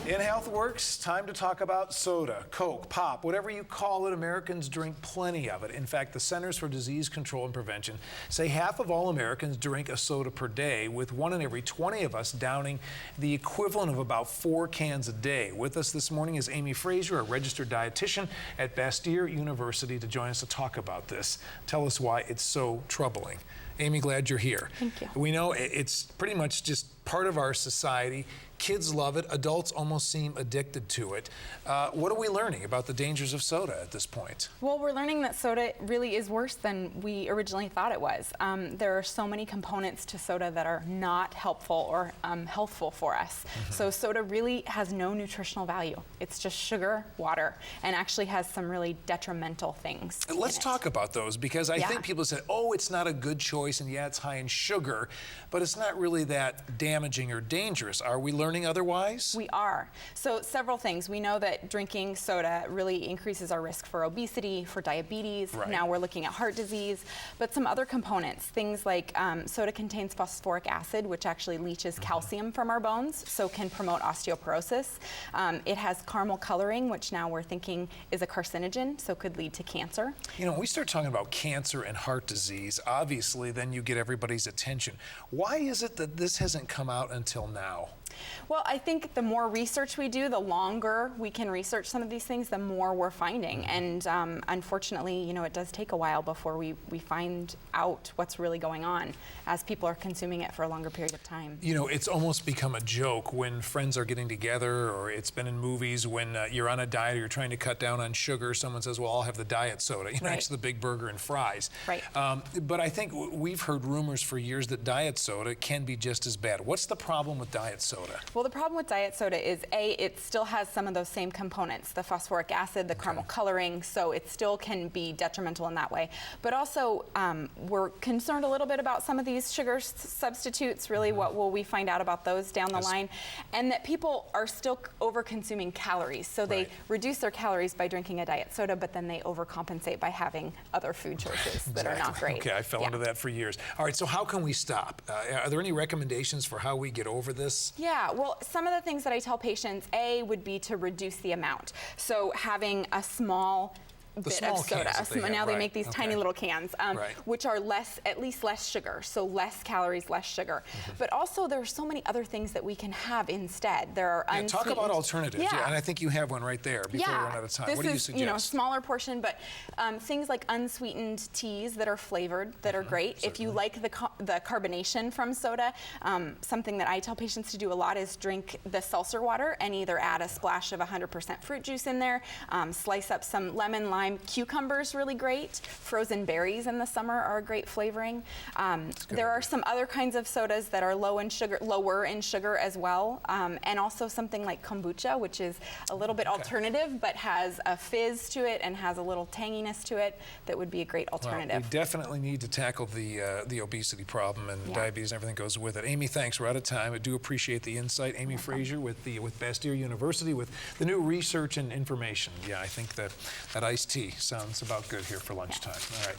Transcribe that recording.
In HealthWorks, time to talk about soda, Coke, pop, whatever you call it. Americans drink plenty of it. In fact, the Centers for Disease Control and Prevention say half of all Americans drink a soda per day, with 1 in every 20 of us downing the equivalent of about 4 cans a day. With us this morning is Amy Frasieur, a registered dietitian at Bastyr University, to join us to talk about this. Tell us why it's so troubling. Amy, glad you're here. Thank you. We know it's pretty much just part of our society. Kids love it. Adults almost seem addicted to it. What are we learning about the dangers of soda at this point? Well, we're learning that soda really is worse than we originally thought it was. There are so many components to soda that are not helpful or healthful for us. So soda really has no nutritional value. It's just sugar, water, and actually has some really detrimental things. Let's talk about those, because I think people say, oh, it's not a good choice, and yeah, it's high in sugar, but it's not really that damaging or dangerous. Are we learning otherwise? We are. So several things. We know that drinking soda really increases our risk for obesity, for diabetes. Right. Now we're looking at heart disease, but some other components. Things like soda contains phosphoric acid, which actually leaches calcium from our bones, so can promote osteoporosis. It has caramel coloring, which now we're thinking is a carcinogen, so could lead to cancer. You know, when we start talking about cancer and heart disease, obviously then you get everybody's attention. Why is it that this hasn't come out until now? Well, I think the more research we do, the longer we can research some of these things, the more we're finding. And unfortunately, you know, it does take a while before we find out what's really going on as people are consuming it for a longer period of time. You know, it's almost become a joke when friends are getting together, or it's been in movies when you're on a diet or you're trying to cut down on sugar. Someone says, well, I'll have the diet soda, you know, next to the big burger and fries. Right. But I think we've heard rumors for years that diet soda can be just as bad. What's the problem with diet soda? Well, the problem with diet soda is, A, it still has some of those same components, the phosphoric acid, the caramel coloring, so it still can be detrimental in that way. But also, we're concerned a little bit about some of these sugar substitutes, really. What will we find out about those down the line? And that people are still over-consuming calories, so they reduce their calories by drinking a diet soda, but then they overcompensate by having other food choices that are not great. Okay, I fell into that for years. All right, so how can we stop? Are there any recommendations for how we get over this? Yeah, well, some of the things that I tell patients, A, would be to reduce the amount. So having a small bit of soda. Now they make these tiny little cans, which are at least less sugar, so less calories, less sugar. But also there are so many other things that we can have instead. There are unsweetened. Talk about alternatives. Yeah, and I think you have one right there before we run out of time. What do you suggest? You know, a smaller portion, but things like unsweetened teas that are flavored, that are great. Certainly. If you like the carbonation from soda, something that I tell patients to do a lot is drink the seltzer water and either add a splash of 100% fruit juice in there, slice up some lemon, lime, cucumbers, really great. Frozen berries in the summer are a great flavoring. There are some other kinds of sodas that are lower in sugar as well, and also something like kombucha, which is a little bit alternative, but has a fizz to it and has a little tanginess to it that would be a great alternative. Well, we definitely need to tackle the obesity problem and diabetes and everything goes with it. Amy, thanks. We're out of time. I do appreciate the insight. Amy Frasieur with Bastyr University with the new research and information. Yeah, I think that iced tea sounds about good here for lunchtime. All right.